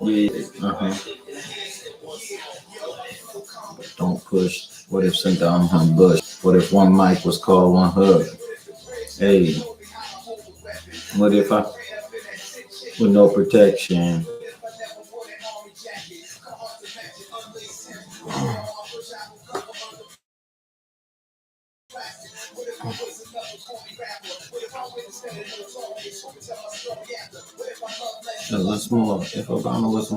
Yeah. Don't push. What if sent down her bush? What if one mic was called one hug? Hey, what if I with no protection? Let's move on. If Obama was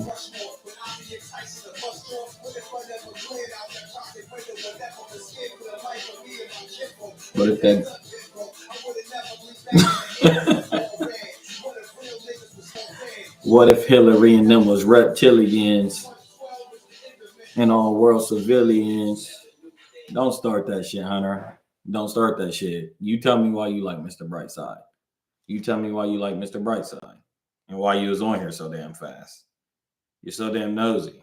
what if that what if Hillary and them was reptilians and all world civilians? Don't start that shit, Hunter. Don't start that shit. You tell me why you like Mr. Brightside. You tell me why you like Mr. Brightside and why you was on here so damn fast. You're so damn nosy.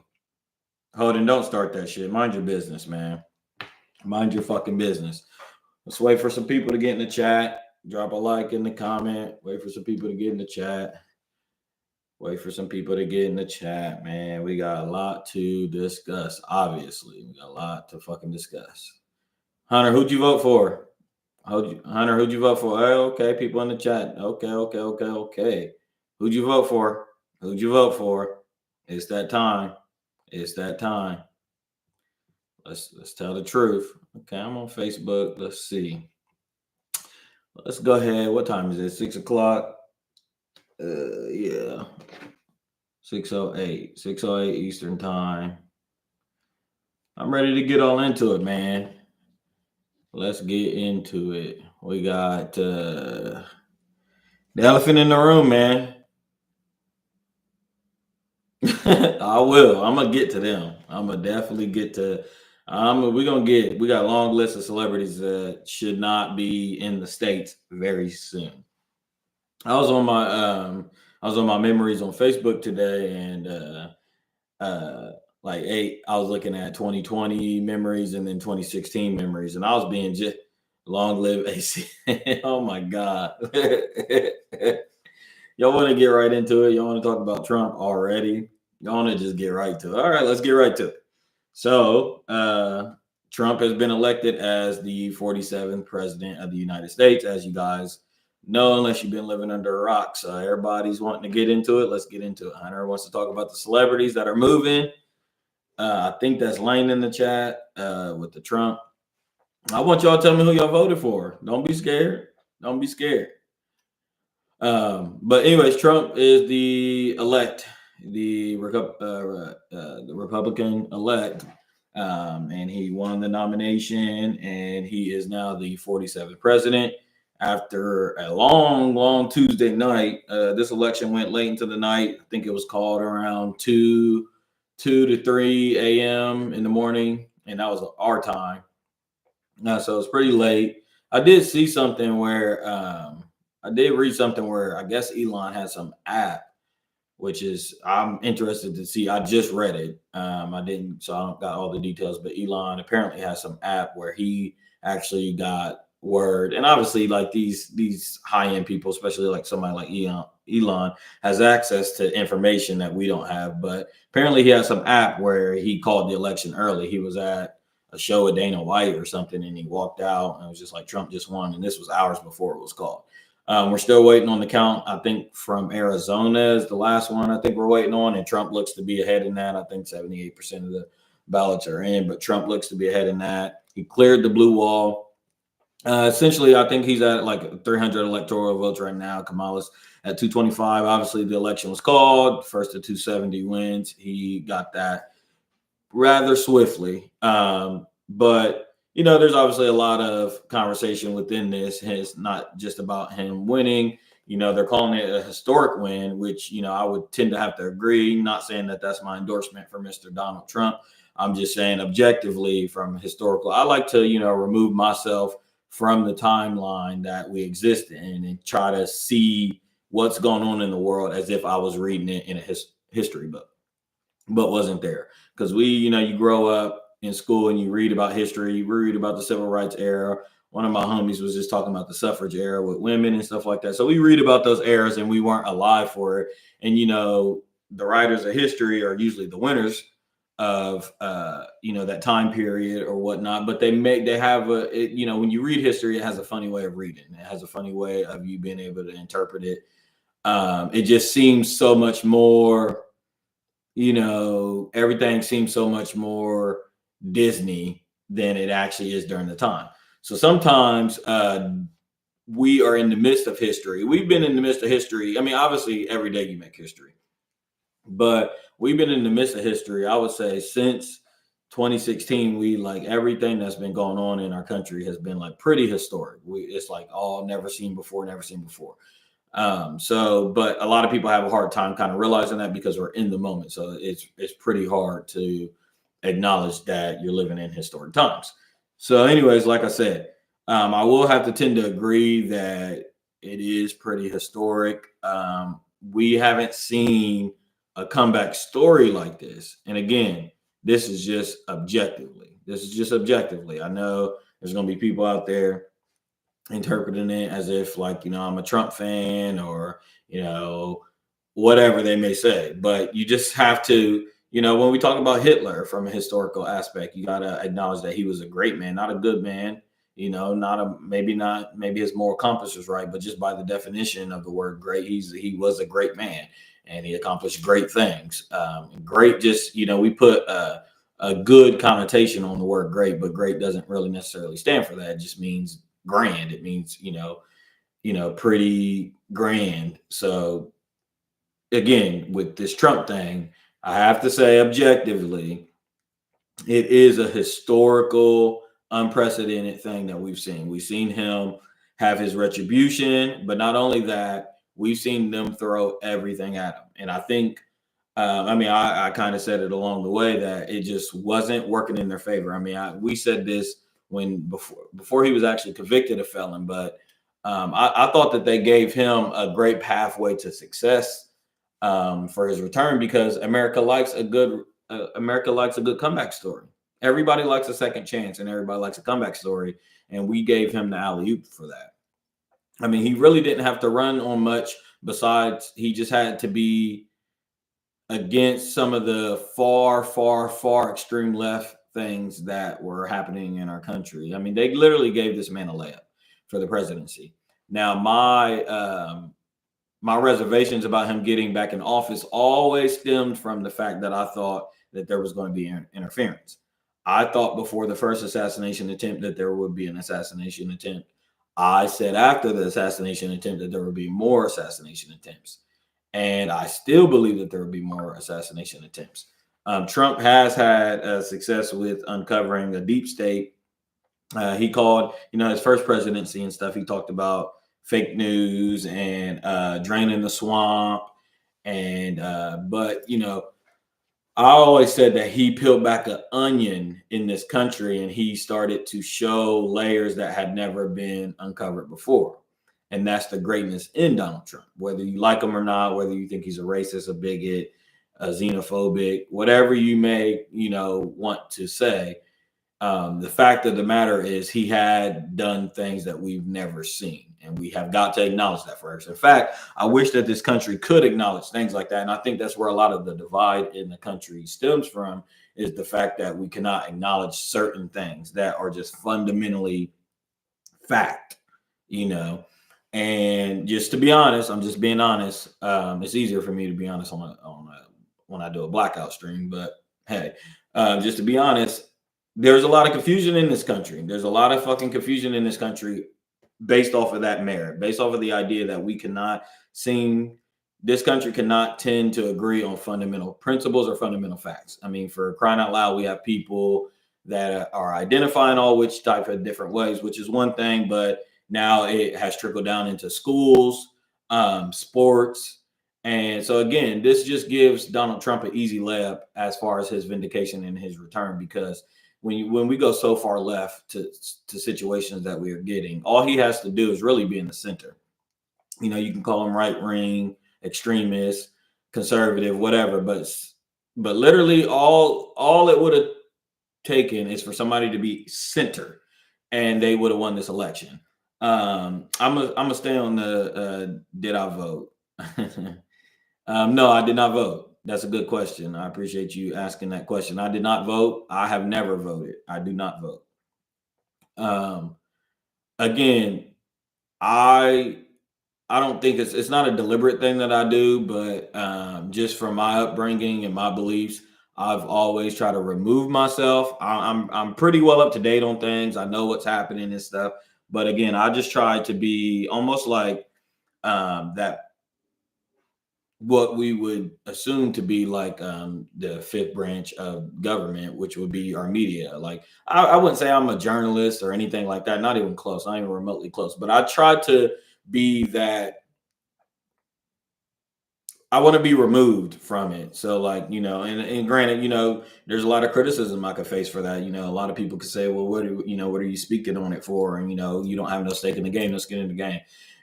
Holden, don't start that shit. Mind your business, man. Mind your fucking business. Let's wait for some people to get in the chat. Drop a like in the comment. Wait for some people to get in the chat. Wait for some people to get in the chat, man. We got a lot to discuss, obviously. We got a lot to fucking discuss. Hunter, who'd you vote for? Hunter, who'd you vote for? Oh, okay, people in the chat. Okay. Who'd you vote for? Who'd you vote for? It's that time. It's that time. Let's tell the truth. Okay, I'm on Facebook. Let's see. Let's go ahead. What time is it? 6 o'clock. Yeah. 6:08. 6:08 Eastern time. I'm ready to get all into it, man. Let's get into it. We got the elephant in the room, man. I will. I'm gonna get to them. I'm gonna definitely get to. We got a long list of celebrities that should not be in the States very soon. I was on my memories on Facebook today, and I was looking at 2020 memories and then 2016 memories, and I was being just long live AC. Oh my god. Y'all want to get right into it? Y'all want to talk about Trump already? Y'all want to just get right to it? All right, let's get right to it. So, Trump has been elected as the 47th president of the United States, as you guys know, unless you've been living under a rock. So everybody's wanting to get into it. Let's get into it. Hunter wants to talk about the celebrities that are moving. I think that's Lane in the chat with the Trump. I want y'all to tell me who y'all voted for. Don't be scared. Don't be scared. But anyways, Trump is the Republican elect, and he won the nomination, and he is now the 47th president. After a long Tuesday night, this election went late into the night. I think it was called around 2 to 3 a.m. in the morning, and that was our time. So it's pretty late. I did see something where I did read something where I guess Elon has some app, which is I'm interested to see. I just read it. I didn't, so I don't got all the details. But Elon apparently has some app where he actually got word, and obviously like these high end people, especially like somebody like Elon has access to information that we don't have. But apparently he has some app where he called the election early. He was at a show with Dana White or something, and he walked out and it was just like Trump just won, and this was hours before it was called. We're still waiting on the count. I think from Arizona is the last one I think we're waiting on, and Trump looks to be ahead in that. I think 78% of the ballots are in, but Trump looks to be ahead in that. He cleared the blue wall. Essentially, I think he's at like 300 electoral votes right now. Kamala's at 225. Obviously, the election was called. First to 270 wins. He got that rather swiftly. But there's obviously a lot of conversation within this. It's not just about him winning. They're calling it a historic win, which, I would tend to have to agree. Not saying that that's my endorsement for Mr. Donald Trump. I'm just saying objectively from historical, I like to, remove myself from the timeline that we exist in and try to see what's going on in the world as if I was reading it in a history book, but wasn't there. Because you grow up in school and you read about history, you read about the civil rights era. One of my homies was just talking about the suffrage era with women and stuff like that. So we read about those eras and we weren't alive for it. And, the writers of history are usually the winners of that time period or whatnot. But they have when you read history, it has a funny way of reading. It has a funny way of you being able to interpret it. It just seems so much more, everything seems so much more Disney than it actually is during the time. So sometimes we are in the midst of history. We've been in the midst of history. I mean, obviously, every day you make history, but we've been in the midst of history, I would say, since 2016. We like everything that's been going on in our country has been like pretty historic. It's like all never seen before, never seen before. But a lot of people have a hard time kind of realizing that because we're in the moment. So it's pretty hard to acknowledge that you're living in historic times. So, anyways, like I said, I will have to tend to agree that it is pretty historic. We haven't seen a comeback story like this. And again, this is just objectively. I know there's going to be people out there interpreting it as if like, I'm a Trump fan or, whatever they may say. But you just have to, when we talk about Hitler from a historical aspect, you got to acknowledge that he was a great man, not a good man, maybe his moral compass was right, but just by the definition of the word great, he was a great man and he accomplished great things. Great, just, we put a good connotation on the word great, but great doesn't really necessarily stand for that. It just means grand. It means, pretty grand. So again, with this Trump thing, I have to say objectively, it is a historical, unprecedented thing that we've seen. We've seen him have his retribution, but not only that, we've seen them throw everything at him. And I think, I kind of said it along the way that it just wasn't working in their favor. I mean, we said this before he was actually convicted of felon, but I thought that they gave him a great pathway to success for his return because America likes a good comeback story. Everybody likes a second chance and everybody likes a comeback story. And we gave him the alley-oop for that. I mean, he really didn't have to run on much besides he just had to be against some of the far, far, far extreme left things that were happening in our country. I mean, they literally gave this man a layup for the presidency. Now, my reservations about him getting back in office always stemmed from the fact that I thought that there was going to be interference. I thought before the first assassination attempt that there would be an assassination attempt. I said after the assassination attempt that there would be more assassination attempts. And I still believe that there will be more assassination attempts. Trump has had success with uncovering a deep state. He called, his first presidency and stuff. He talked about fake news and draining the swamp. But I always said that he peeled back an onion in this country and he started to show layers that had never been uncovered before. And that's the greatness in Donald Trump, whether you like him or not, whether you think he's a racist, a bigot, a xenophobic, whatever you may, want to say. The fact of the matter is he had done things that we've never seen. And we have got to acknowledge that first. In fact, I wish that this country could acknowledge things like that. And I think that's where a lot of the divide in the country stems from, is the fact that we cannot acknowledge certain things that are just fundamentally fact, And just to be honest, I'm just being honest. It's easier for me to be honest when I do a blackout stream. But hey, just to be honest, there's a lot of confusion in this country. There's a lot of fucking confusion in this country based off of that merit, based off of the idea that this country cannot tend to agree on fundamental principles or fundamental facts. I mean, for crying out loud, we have people that are identifying all which type of different ways, which is one thing, but now it has trickled down into schools, sports. And so again, this just gives Donald Trump an easy layup as far as his vindication and his return, because when we go so far left to situations that we are getting, all he has to do is really be in the center. You can call him right wing, extremist, conservative, whatever, but literally all it would have taken is for somebody to be center, and they would have won this election. I'm gonna stay on the did I vote? No, I did not vote. That's a good question. I appreciate you asking that question. I did not vote. I have never voted. I do not vote. Um, Again, I I don't think it's not a deliberate thing that I do, but just from my upbringing and my beliefs, I've always tried to remove myself. I'm pretty well up to date on things. I know what's happening and stuff, but again, I just try to be almost like that what we would assume to be like the fifth branch of government, which would be our media. Like I wouldn't say I'm a journalist or anything like that, not even close, not even remotely close. But I try to be that. I want to be removed from it. So like, and granted, there's a lot of criticism I could face for that. A lot of people could say, well, what are you speaking on it for? And you don't have no stake in the game, no skin in the game.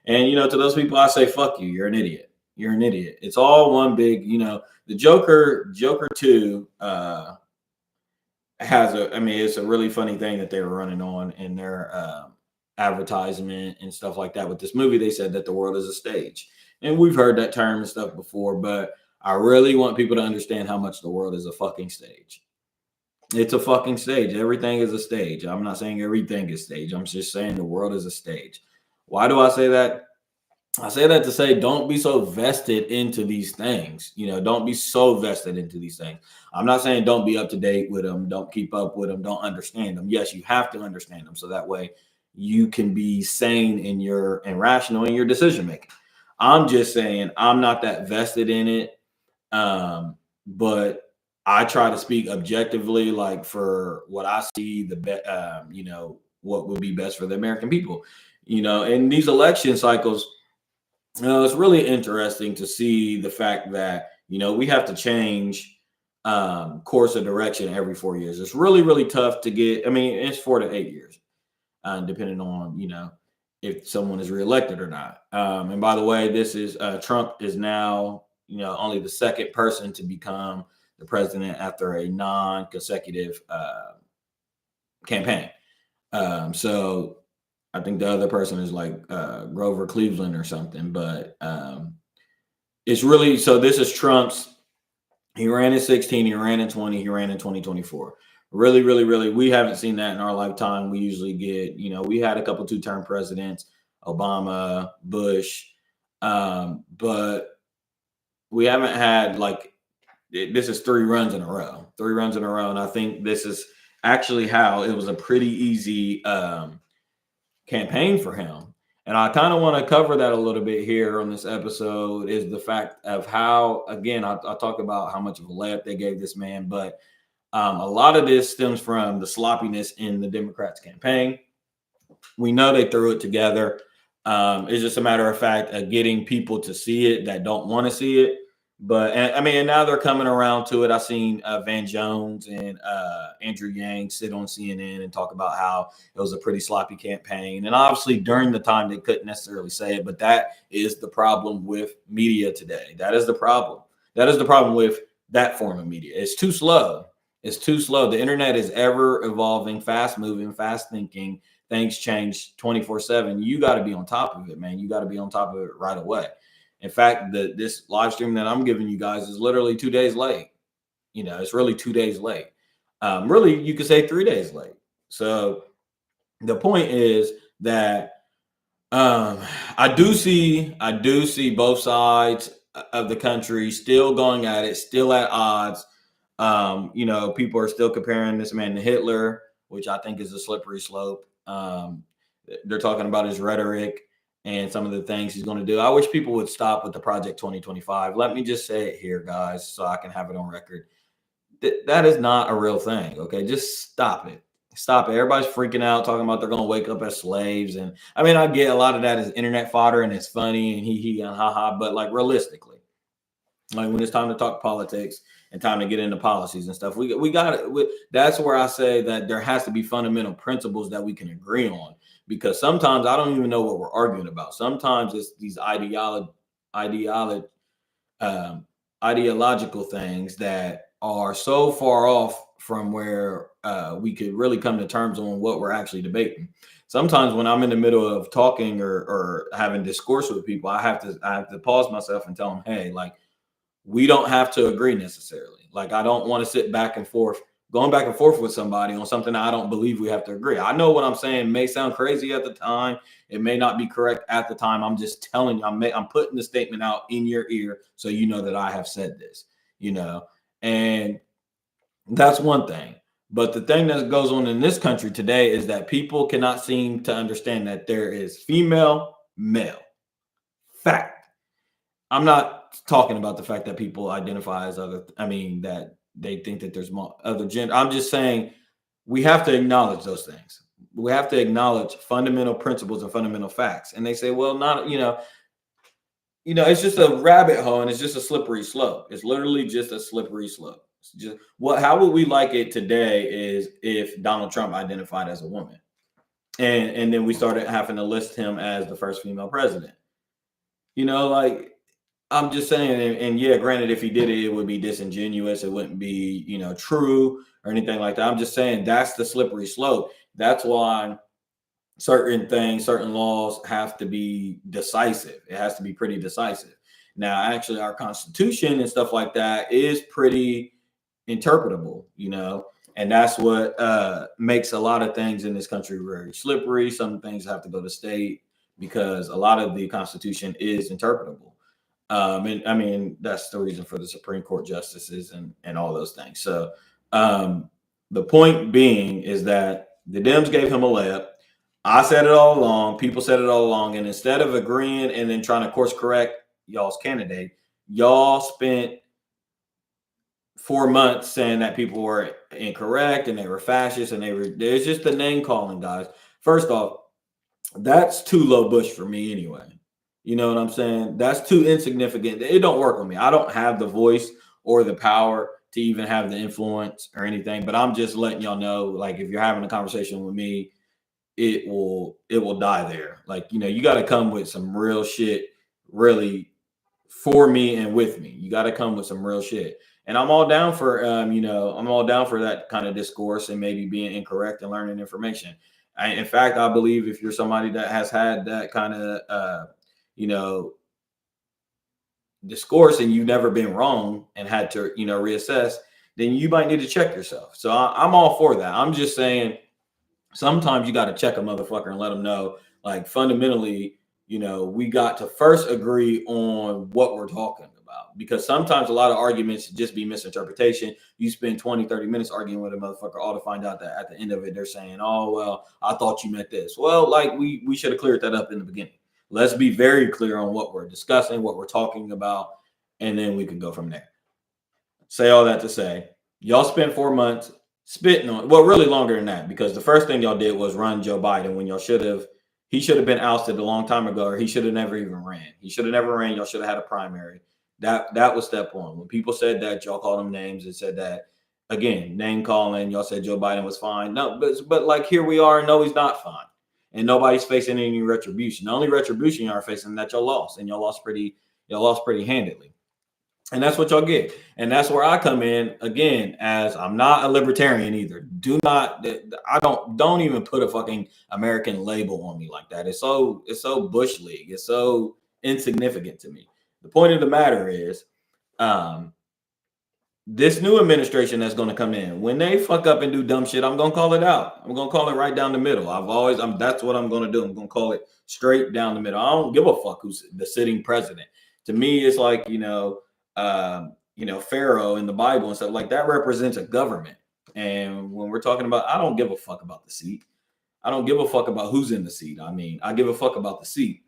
And to those people I say, fuck you, you're an idiot. You're an idiot. It's all one big, the Joker 2 it's a really funny thing that they were running on in their advertisement and stuff like that. With this movie, they said that the world is a stage. And we've heard that term and stuff before, but I really want people to understand how much the world is a fucking stage. It's a fucking stage. Everything is a stage. I'm not saying everything is stage. I'm just saying the world is a stage. Why do I say that? I say that to say, don't be so vested into these things. Don't be so vested into these things. I'm not saying don't be up to date with them. Don't keep up with them. Don't understand them. Yes, you have to understand them. So that way you can be sane and rational in your decision making. I'm just saying I'm not that vested in it. But I try to speak objectively, like for what I see what would be best for the American people. In these election cycles, it's really interesting to see the fact that we have to change course of direction every 4 years. It's really, really tough to get. I mean, it's 4 to 8 years, depending on if someone is reelected or not. And by the way, this is Trump is now only the second person to become the president after a non-consecutive campaign. So I think the other person is like Grover Cleveland or something, but it's really, so this is Trump's. He ran in 16, he ran in 20, he ran in 2024. Really, really, really, we haven't seen that in our lifetime. We usually get, we had a couple two-term presidents, Obama, Bush, but we haven't had this is 3 runs in a row, and I think this is actually how it was a pretty easy campaign for him. And I kind of want to cover that a little bit here on this episode, is the fact of how, again, I talk about how much of a layup they gave this man, but a lot of this stems from the sloppiness in the Democrats' campaign. We know they threw it together. It's just a matter of fact of getting people to see it that don't want to see it. But and now they're coming around to it. I've seen Van Jones and Andrew Yang sit on CNN and talk about how it was a pretty sloppy campaign. And obviously during the time they couldn't necessarily say it, but that is the problem with media today. That is the problem. That is the problem with that form of media. It's too slow. It's too slow. The internet is ever evolving, fast moving, fast thinking. Things change 24/7. You got to be on top of it, man. You got to be on top of it right away. In fact, this live stream that I'm giving you guys is literally 2 days late. It's really 2 days late. Really, you could say 3 days late. So the point is that I do see both sides of the country still going at it, still at odds. People are still comparing this man to Hitler, which I think is a slippery slope. They're talking about his rhetoric and some of the things he's going to do. I wish people would stop with the Project 2025. Let me just say it here, guys, so I can have it on record. That is not a real thing. Okay, just stop it. Stop it. Everybody's freaking out, talking about they're going to wake up as slaves. And I mean, I get a lot of that is internet fodder and it's funny and he and haha. But like realistically, like when it's time to talk politics and time to get into policies and stuff, we got it. That's where I say that there has to be fundamental principles that we can agree on, because sometimes I don't even know what we're arguing about. Sometimes it's these ideological things that are so far off from where we could really come to terms on what we're actually debating. Sometimes when I'm in the middle of talking or having discourse with people, I have to pause myself and tell them, hey, like, we don't have to agree necessarily. Like, I don't want to sit back and forth, going back and forth with somebody on something I don't believe we have to agree. I know what I'm saying may sound crazy at the time. It may not be correct at the time. I'm just telling you, I'm putting the statement out in your ear so you know that I have said this, and that's one thing. But the thing that goes on in this country today is that people cannot seem to understand that there is female, male. Fact. I'm not talking about the fact that people identify as other, that they think that there's more other gender. I'm just saying we have to acknowledge those things. We have to acknowledge fundamental principles and fundamental facts. And they say, well, not, it's just a rabbit hole and it's just a slippery slope. It's literally just a slippery slope. It's just how would we like it today is if Donald Trump identified as a woman. And then we started having to list him as the first female president. Like, I'm just saying, and yeah, granted, if he did it, it would be disingenuous. It wouldn't be, true or anything like that. I'm just saying that's the slippery slope. That's why certain things, certain laws have to be decisive. It has to be pretty decisive. Now, actually, our Constitution and stuff like that is pretty interpretable, and that's what makes a lot of things in this country very slippery. Some things have to go to state because a lot of the Constitution is interpretable. And that's the reason for the Supreme Court justices and all those things. So the point being is that the Dems gave him a layup. I said it all along. People said it all along. And instead of agreeing and then trying to course correct y'all's candidate, y'all spent 4 months saying that people were incorrect and they were fascist and there's just the name calling, guys. First off, that's too low bush for me anyway. You know what I'm saying? That's too insignificant. It don't work with me. I don't have the voice or the power to even have the influence or anything, but I'm just letting y'all know, like, if you're having a conversation with me, it will die there. Like, you got to come with some real shit really for me and with me. You got to come with some real shit. And I'm all down for, I'm all down for that kind of discourse and maybe being incorrect and learning information. In fact, I believe if you're somebody that has had that kind of, discourse and you've never been wrong and had to, reassess, then you might need to check yourself. So I'm all for that. I'm just saying sometimes you got to check a motherfucker and let them know, like, fundamentally, we got to first agree on what we're talking about, because sometimes a lot of arguments just be misinterpretation. You spend 20, 30 minutes arguing with a motherfucker, all to find out that at the end of it, they're saying, oh, well, I thought you meant this. Well, like, we should have cleared that up in the beginning. Let's be very clear on what we're discussing, what we're talking about, and then we can go from there. Say all that to say, y'all spent 4 months spitting on, well, really longer than that, because the first thing y'all did was run Joe Biden when he should have been ousted a long time ago, or he should have never even ran. He should have never ran. Y'all should have had a primary. That was step one. When people said that, y'all called them names and said that, again, name calling. Y'all said Joe Biden was fine. No, but like, here we are. No, he's not fine. And nobody's facing any retribution. The only retribution you are facing that y'all lost, and y'all lost pretty handedly. And that's what y'all get. And that's where I come in again, as I'm not a libertarian either. Don't even put a fucking American label on me like that. It's so Bush League. It's so insignificant to me. The point of the matter is, this new administration that's going to come in, when they fuck up and do dumb shit, I'm going to call it out. I'm going to call it right down the middle. That's what I'm going to do. I'm going to call it straight down the middle. I don't give a fuck who's the sitting president. To me, it's like, Pharaoh in the Bible and stuff like that represents a government. And when we're talking about, I don't give a fuck about the seat. I don't give a fuck about who's in the seat. I give a fuck about the seat.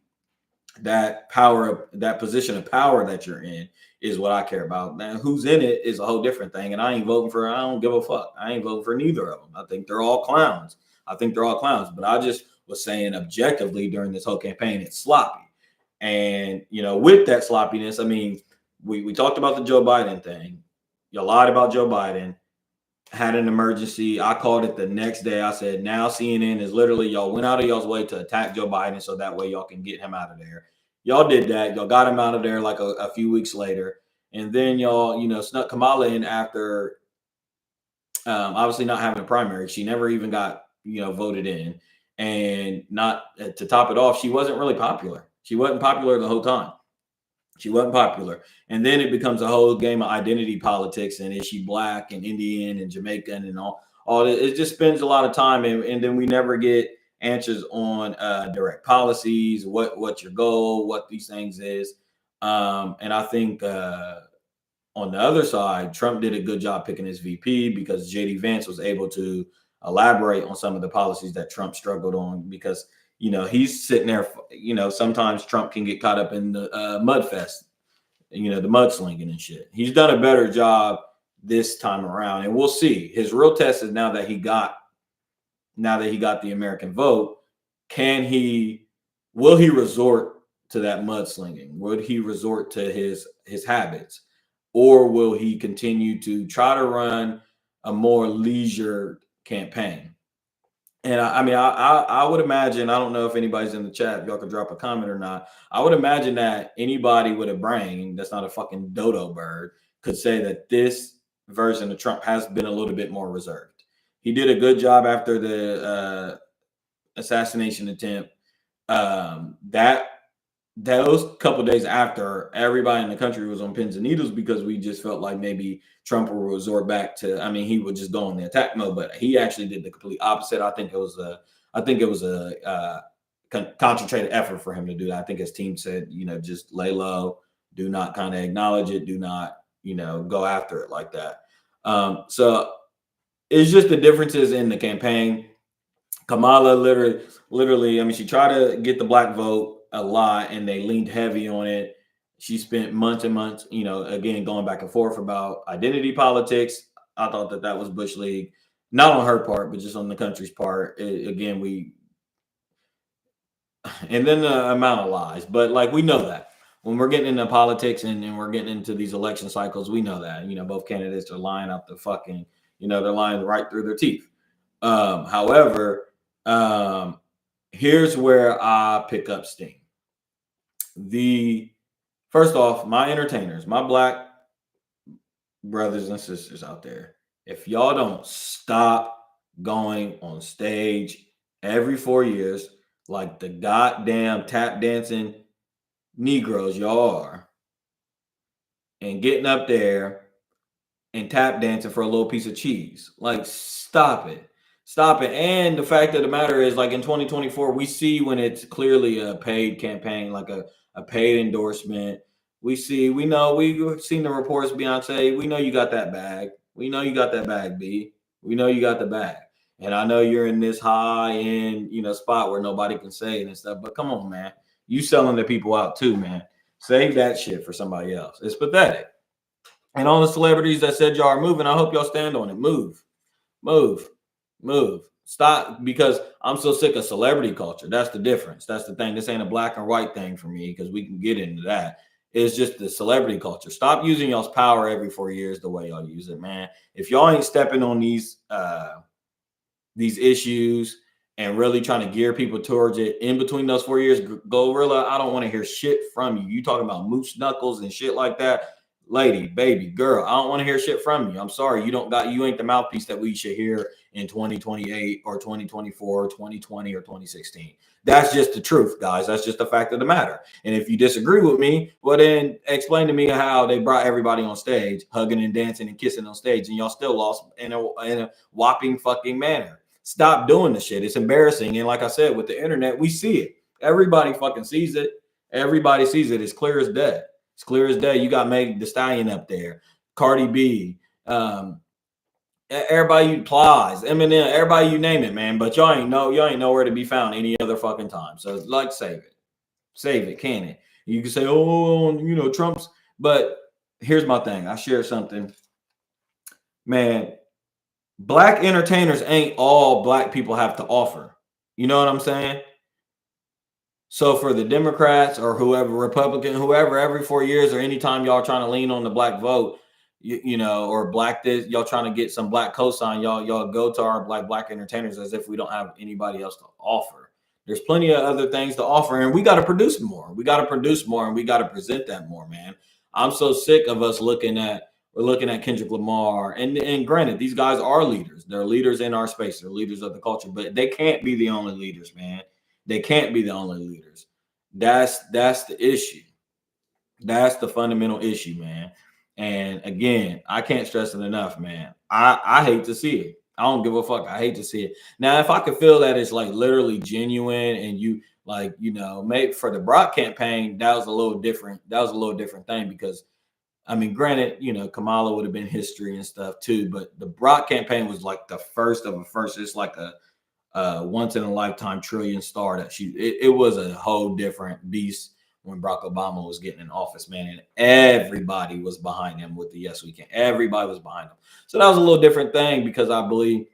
That power, that position of power that you're in is what I care about. Now, who's in it is a whole different thing. And I don't give a fuck. I ain't voting for neither of them. I think they're all clowns. But I just was saying objectively during this whole campaign, it's sloppy. And, with that sloppiness, we talked about the Joe Biden thing. You lied about Joe Biden, had an emergency. I called it the next day. I said, now CNN is literally, y'all went out of y'all's way to attack Joe Biden so that way y'all can get him out of there. Y'all did that. Y'all got him out of there like a few weeks later. And then y'all, snuck Kamala in after obviously not having a primary. She never even got, voted in. And not to top it off, she wasn't really popular. She wasn't popular the whole time. She wasn't popular. And then it becomes a whole game of identity politics. And is she black and Indian and Jamaican and all that? It just spends a lot of time. And then we never get answers on direct policies, what's your goal, what these things is. And I think on the other side, Trump did a good job picking his VP because JD Vance was able to elaborate on some of the policies that Trump struggled on because he's sitting there. Sometimes Trump can get caught up in the mud fest, the mudslinging and shit. He's done a better job this time around, and we'll see. His real test is now that he got the American vote. Will he resort to that mudslinging? Would he resort to his habits, or will he continue to try to run a more leisure campaign? And I would imagine, I don't know if anybody's in the chat, if y'all could drop a comment or not. I would imagine that anybody with a brain that's not a fucking dodo bird could say that this version of Trump has been a little bit more reserved. He did a good job after the assassination attempt. Those couple days after, everybody in the country was on pins and needles because we just felt like maybe Trump will resort back to, he would just go on the attack mode, but he actually did the complete opposite. I think it was a concentrated effort for him to do that. I think his team said, just lay low, do not kind of acknowledge it, do not, go after it like that. So it's just the differences in the campaign. Kamala literally, she tried to get the black vote a lot and they leaned heavy on it. She spent months and months, again, going back and forth about identity politics. I thought that was Bush League, not on her part, but just on the country's part. And then the amount of lies. But we know that when we're getting into politics and we're getting into these election cycles, we know that, both candidates are lying out the fucking, they're lying right through their teeth. However, here's where I pick up steam. First off, my entertainers, my black brothers and sisters out there, if y'all don't stop going on stage every 4 years like the goddamn tap dancing Negroes y'all are, and getting up there and tap dancing for a little piece of cheese, stop it. Stop it. And the fact of the matter is, in 2024, we see when it's clearly a paid campaign, a paid endorsement. We've seen the reports, Beyonce. We know you got that bag. We know you got that bag, B. We know you got the bag. And I know you're in this high-end, spot where nobody can say it and stuff. But come on, man. You selling the people out too, man. Save that shit for somebody else. It's pathetic. And all the celebrities that said y'all are moving, I hope y'all stand on it. Move. Stop, because I'm so sick of celebrity culture. That's the difference. That's the thing. This ain't a black and white thing for me, because we can get into that. It's just the celebrity culture. Stop using y'all's power every 4 years the way y'all use it, man. If y'all ain't stepping on these issues and really trying to gear people towards it in between those 4 years, Gorilla, I don't want to hear shit from you. You talking about moose knuckles and shit like that. Lady, baby, girl, I don't want to hear shit from you. I'm sorry. You ain't the mouthpiece that we should hear in 2028 or 2024 or 2020 or 2016. That's just the truth, guys. That's just the fact of the matter. And if you disagree with me, well, then explain to me how they brought everybody on stage, hugging and dancing and kissing on stage, and y'all still lost in a whopping fucking manner. Stop doing the shit. It's embarrassing. And like I said, with the internet, we see it. Everybody fucking sees it. Everybody sees it. It's clear as day. It's clear as day. You got Meg Thee Stallion up there, Cardi B, everybody you Plies, Eminem, everybody you name it, man. But y'all ain't nowhere to be found any other fucking time. So save it, can it? You can say, oh, Trump's. But here's my thing. I share something, man. Black entertainers ain't all black people have to offer. You know what I'm saying? So for the Democrats or whoever, Republican, whoever, every 4 years or anytime y'all trying to lean on the black vote, or black this, y'all trying to get some black cosign, y'all go to our black entertainers as if we don't have anybody else to offer. There's plenty of other things to offer, and we got to produce more. We got to produce more, and we got to present that more, man. I'm so sick of us looking at Kendrick Lamar, and granted, these guys are leaders. They're leaders in our space. They're leaders of the culture, but they can't be the only leaders, man. They can't be the only leaders. That's the issue. That's the fundamental issue, man. And again, I can't stress it enough, man. I hate to see it. I don't give a fuck. I hate to see it. Now, if I could feel that it's like literally genuine and you like, maybe for the Brock campaign, that was a little different. That was a little different thing because I mean, granted, Kamala would have been history and stuff too, but the Brock campaign was like the first of a first. It's like a once in a lifetime trillion star that it was a whole different beast when Barack Obama was getting in office, man, and everybody was behind him with the Yes We Can. Everybody was behind him. So that was a little different thing because I believe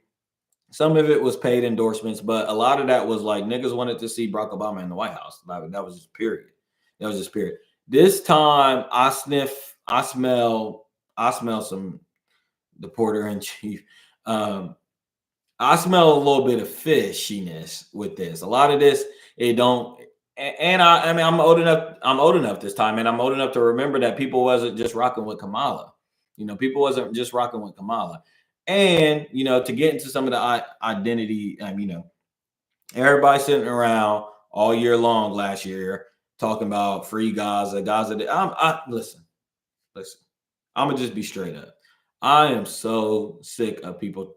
some of it was paid endorsements, but a lot of that was like niggas wanted to see Barack Obama in the White House. That was just period. That was just period. This time I smell some the porter in chief. I smell a little bit of fishiness with this. A lot of this, it don't. And I mean, I'm old enough. I'm old enough this time, and I'm old enough to remember that people wasn't just rocking with Kamala. People wasn't just rocking with Kamala. And to get into some of the identity, everybody sitting around all year long last year talking about free Gaza, Gaza. Listen. I'm gonna just be straight up. I am so sick of people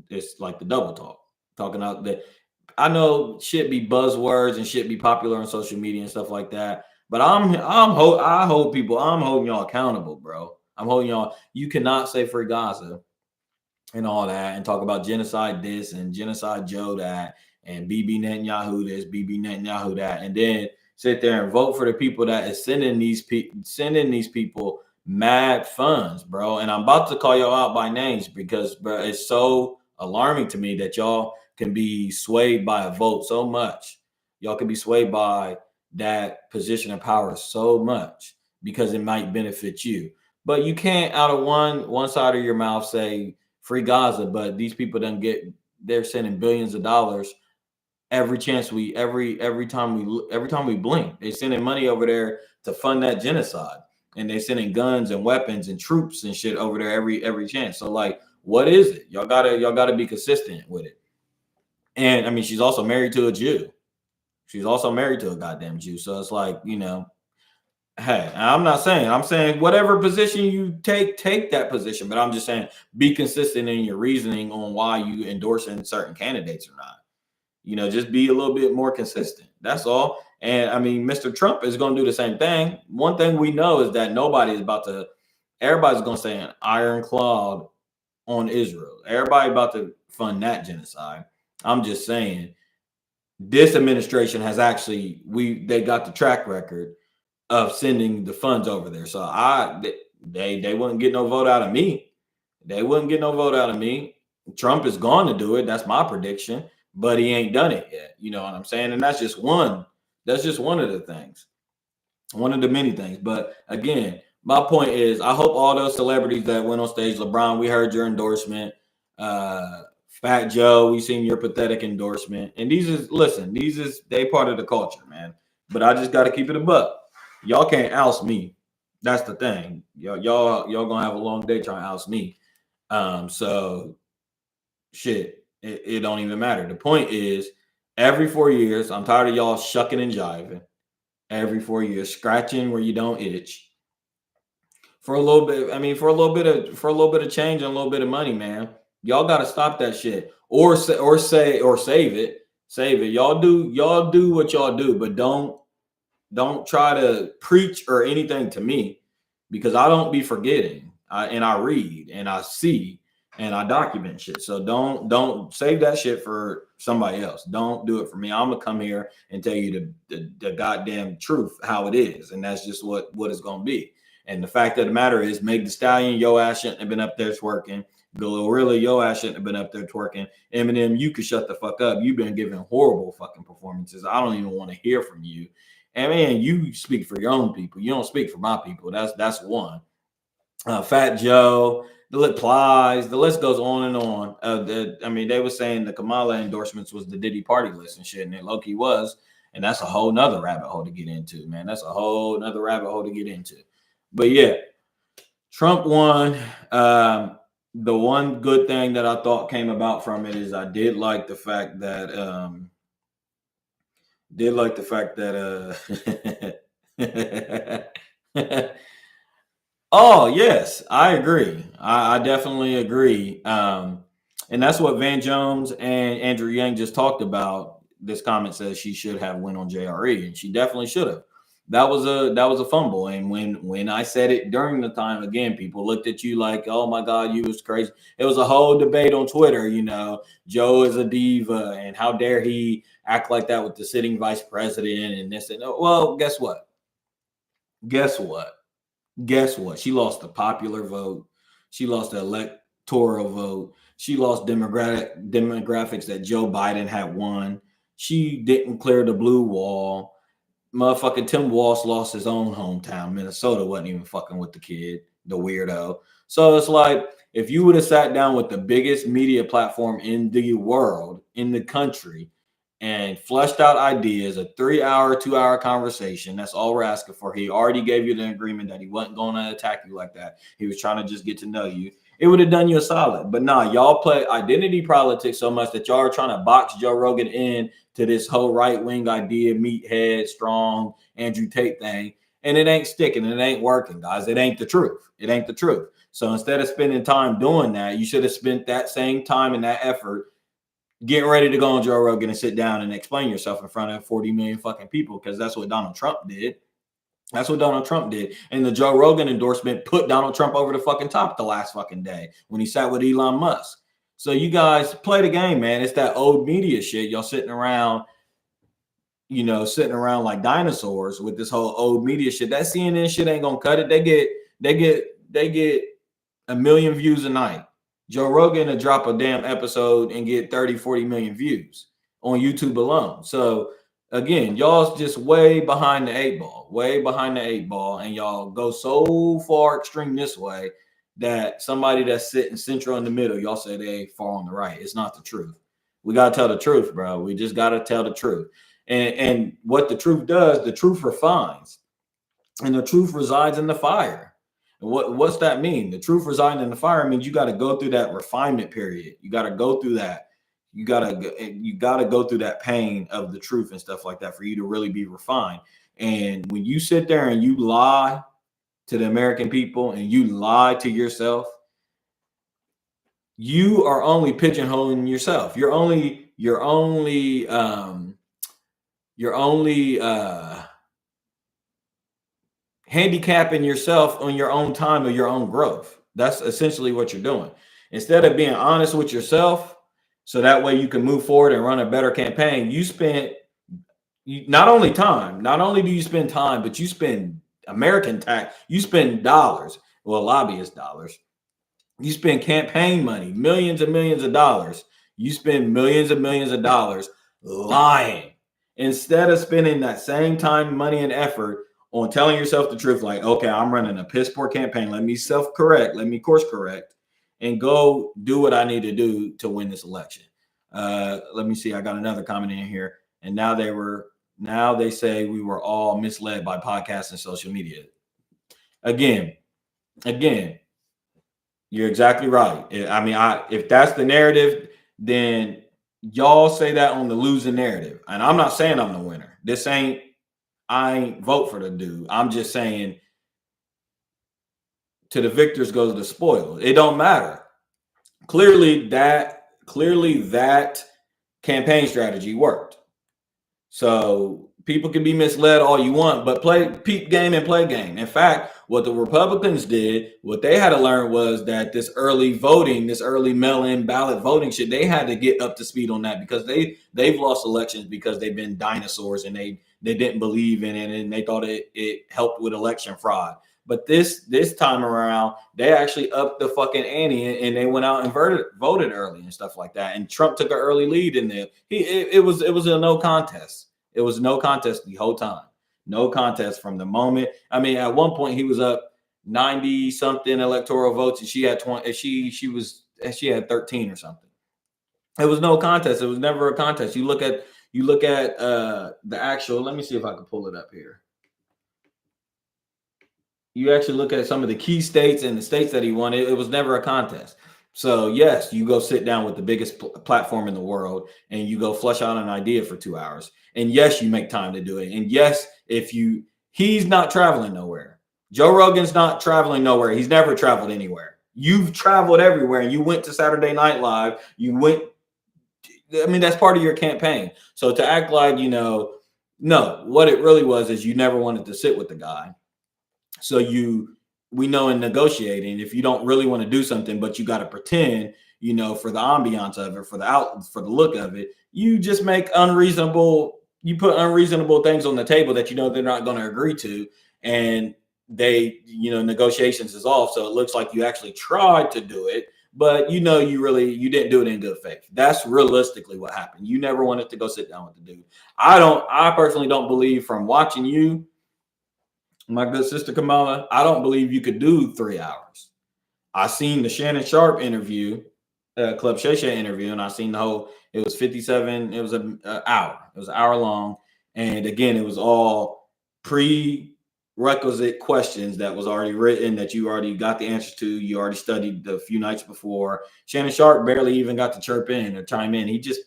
it's like the double talk, talking out that. I know shit be buzzwords and shit be popular on social media and stuff like that. But I hold people. I'm holding y'all accountable, bro. I'm holding y'all. You cannot say free Gaza and all that and talk about genocide this and genocide Joe that and BB Netanyahu this, BB Netanyahu that, and then sit there and vote for the people that is sending these people mad funds, bro. And I'm about to call y'all out by names because, bro, it's so alarming to me that y'all can be swayed by a vote so much. Y'all can be swayed by that position of power so much because it might benefit you. But you can't out of one side of your mouth say free Gaza, but these people they're sending billions of dollars every time we blink. They're sending money over there to fund that genocide. And they're sending guns and weapons and troops and shit over there every chance. So like, what is it? Y'all gotta be consistent with it. And I mean, she's also married to a Jew. She's also married to a goddamn Jew. So it's like, hey, I'm saying whatever position you take that position. But I'm just saying be consistent in your reasoning on why you endorsing certain candidates or not. Just be a little bit more consistent. That's all. And I mean, Mr. Trump is going to do the same thing. One thing we know is that everybody's going to say an ironclad on Israel. Everybody about to fund that genocide. I'm just saying this administration has they got the track record of sending the funds over there. So they wouldn't get no vote out of me. They wouldn't get no vote out of me. Trump is going to do it. That's my prediction, but he ain't done it yet. You know what I'm saying? And that's just one. That's just one of the things. One of the many things. But again, my point is I hope all those celebrities that went on stage, LeBron, we heard your endorsement. Fat Joe, we seen your pathetic endorsement. And they part of the culture, man. But I just got to keep it a buck. Y'all can't oust me. That's the thing. Y'all gonna have a long day trying to oust me. So shit, it don't even matter. The point is, every 4 years, I'm tired of y'all shucking and jiving. Every 4 years, scratching where you don't itch. For a little bit, I mean, for a little bit of change and a little bit of money, man. Y'all got to stop that shit, or save it. Save it. Y'all do what y'all do, but don't try to preach or anything to me because I don't be forgetting. I read and I see and I document shit. So don't save that shit for somebody else. Don't do it for me. I'm gonna come here and tell you the goddamn truth, how it is, and that's just what it's gonna be. And the fact of the matter is, Meg Thee Stallion, your ass shouldn't have been up there twerking. Glorilla, your ass shouldn't have been up there twerking. Eminem, you could shut the fuck up. You've been giving horrible fucking performances. I don't even want to hear from you. And man, you speak for your own people. You don't speak for my people. That's one. Fat Joe, the list goes on and on. I mean, they were saying the Kamala endorsements was the Diddy party list and shit, and it low-key was. And that's a whole nother rabbit hole to get into, man. That's a whole nother rabbit hole to get into. But yeah, Trump won. The one good thing that I thought came about from it is I did like the fact that Oh, yes, I agree. I definitely agree. And that's what Van Jones and Andrew Yang just talked about. This comment says she should have went on JRE, and she definitely should have. That was a fumble. And when I said it during the time, again, people looked at you like, "Oh my God, you was crazy." It was a whole debate on Twitter. Joe is a diva, and how dare he act like that with the sitting vice president and this and that. Well, guess what? Guess what? Guess what? She lost the popular vote. She lost the electoral vote. She lost demographics that Joe Biden had won. She didn't clear the blue wall. Motherfucking Tim Walsh lost his own hometown. Minnesota wasn't even fucking with the kid, the weirdo. So it's like, if you would have sat down with the biggest media platform in the world, in the country, and fleshed out ideas, a 3-hour, 2-hour conversation. That's all we're asking for. He already gave you the agreement that he wasn't going to attack you like that. He was trying to just get to know you. It would have done you a solid. But nah, y'all play identity politics so much that y'all are trying to box Joe Rogan in to this whole right-wing idea, meathead, strong, Andrew Tate thing. And it ain't sticking. It ain't working, guys. It ain't the truth. It ain't the truth. So instead of spending time doing that, you should have spent that same time and that effort getting ready to go on Joe Rogan and sit down and explain yourself in front of 40 million fucking people, because that's what Donald Trump did. That's what Donald Trump did. And the Joe Rogan endorsement put Donald Trump over the fucking top the last fucking day when he sat with Elon Musk. So you guys play the game, man. It's that old media shit. Y'all sitting around like dinosaurs with this whole old media shit. That CNN shit ain't gonna cut it. They get a million views a night. Joe Rogan to drop a damn episode and get 30, 40 million views on YouTube alone. So again, y'all's just way behind the eight ball, and y'all go so far extreme this way that somebody that's sitting central in the middle, y'all say they far on the right. It's not the truth. We got to tell the truth, bro. We just got to tell the truth. And what the truth does, the truth refines, and the truth resides in the fire. What's that mean? The truth residing in the fire means you got to go through that refinement period. You got to go through that. You got to go through that pain of the truth and stuff like that for you to really be refined. And when you sit there and you lie to the American people and you lie to yourself, you are only pigeonholing yourself. You're only handicapping yourself on your own time or your own growth. That's essentially what you're doing. Instead of being honest with yourself, so that way you can move forward and run a better campaign, not only do you spend time, but you spend American tax, you spend dollars, well, lobbyist dollars. You spend campaign money, millions and millions of dollars. You spend millions and millions of dollars lying instead of spending that same time, money, and effort on telling yourself the truth. Like, okay, I'm running a piss poor campaign. Let me self-correct. Let me course correct and go do what I need to do to win this election. Let me see. I got another comment in here. And now they say we were all misled by podcasts and social media. Again, you're exactly right. I mean, if that's the narrative, then y'all say that on the losing narrative. And I'm not saying I'm the winner. I ain't vote for the dude. I'm just saying, to the victors goes the spoils. It don't matter. Clearly that campaign strategy worked. So people can be misled all you want, but peep game and play game. In fact, what the Republicans did, what they had to learn was that this early voting, this early mail-in ballot voting shit, they had to get up to speed on that, because they've lost elections because they've been dinosaurs and they didn't believe in it, and they thought it helped with election fraud. But this time around, they actually upped the fucking ante, and they went out and voted early and stuff like that. And Trump took an early lead in there. It was a no contest. It was no contest the whole time. No contest from the moment. I mean, at one point he was up 90 something electoral votes, and she had 20. She had 13 or something. It was no contest. It was never a contest. You look at the actual. Let me see if I can pull it up here. You actually look at some of the key states and the states that he won. It was never a contest. So yes, you go sit down with the biggest platform in the world and you go flush out an idea for 2 hours. And yes, you make time to do it. And yes, he's not traveling nowhere. Joe Rogan's not traveling nowhere. He's never traveled anywhere. You've traveled everywhere, and you went to Saturday Night Live. You went. I mean, that's part of your campaign. So to act like, no, what it really was is you never wanted to sit with the guy. So we know in negotiating, if you don't really want to do something, but you got to pretend, for the ambiance of it, for the look of it, you just you put unreasonable things on the table that they're not going to agree to, and negotiations is off. So it looks like you actually tried to do it, but you didn't do it in good faith. That's realistically what happened. You never wanted to go sit down with the dude. I personally don't believe, from watching you, my good sister Kamala, I don't believe you could do 3 hours. I seen the Shannon Sharp interview, Club Shay Shay interview, and I seen the whole, it was 57, it was an hour. It was an hour long. And again, it was all prerequisite questions that was already written, that you already got the answers to. You already studied a few nights before. Shannon Sharp barely even got to chirp in or chime in. He just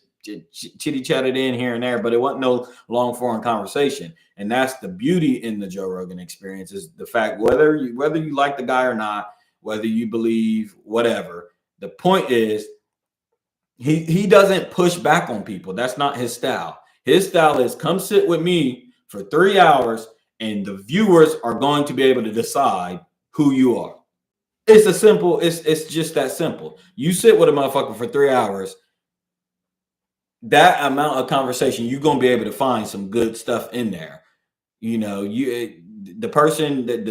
chitty chatted in here and there, but it wasn't no long form conversation. And that's the beauty in the Joe Rogan experience, is the fact, whether you like the guy or not, whether you believe whatever, the point is he doesn't push back on people. That's not his style. His style is, come sit with me for 3 hours, and the viewers are going to be able to decide who you are. It's just that simple. You sit with a motherfucker for 3 hours, that amount of conversation, you're going to be able to find some good stuff in there. The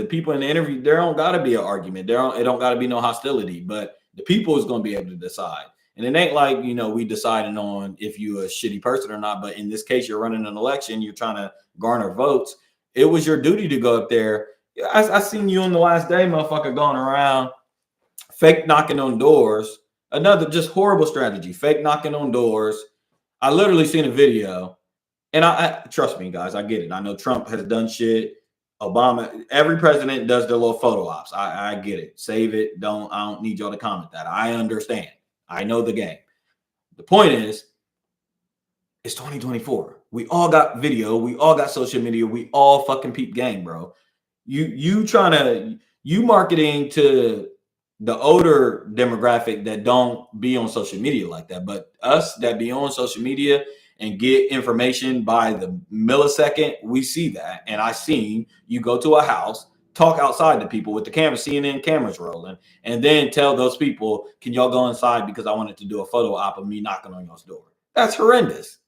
people in the interview, there don't got to be an argument. It don't got to be no hostility, but the people is going to be able to decide. And it ain't like, we deciding on if you a shitty person or not. But in this case, you're running an election. You're trying to garner votes. It was your duty to go up there. I seen you on the last day, motherfucker, going around fake knocking on doors. Another just horrible strategy, fake knocking on doors. I literally seen a video, and I trust me, guys, I get it. I know Trump has done shit. Obama, every president does their little photo ops. I get it. Save it. I don't need y'all to comment that. I understand. I know the game. The point is, it's 2024. We all got video. We all got social media. We all fucking peep gang, bro. You marketing to the older demographic that don't be on social media like that. But us that be on social media and get information by the millisecond, we see that. And I seen you go to a house, talk outside to people with the camera, CNN cameras rolling, and then tell those people, can y'all go inside because I wanted to do a photo op of me knocking on y'all's door. That's horrendous.